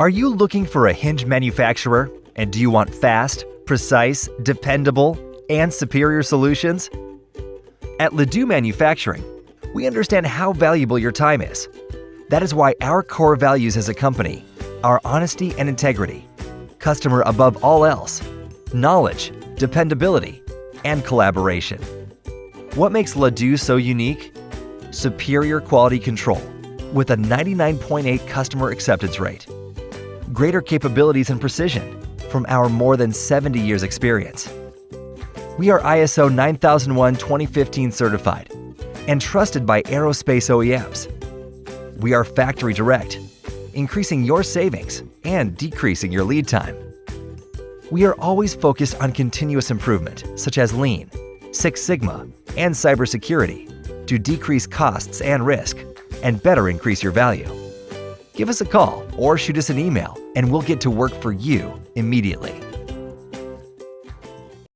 Are you looking for a hinge manufacturer? And do you want fast, precise, dependable, and superior solutions? At LaDeau Manufacturing, we understand how valuable your time is. That is why our core values as a company are honesty and integrity, customer above all else, knowledge, dependability, and collaboration. What makes LaDeau so unique? Superior quality control with a 99.8 customer acceptance rate. Greater capabilities and precision from our more than 70 years experience. We are ISO 9001:2015 certified and trusted by aerospace OEMs. We are factory direct, increasing your savings and decreasing your lead time. We are always focused on continuous improvement, such as Lean, Six Sigma, and cybersecurity to decrease costs and risk and better increase your value. Give us a call or shoot us an email and we'll get to work for you immediately.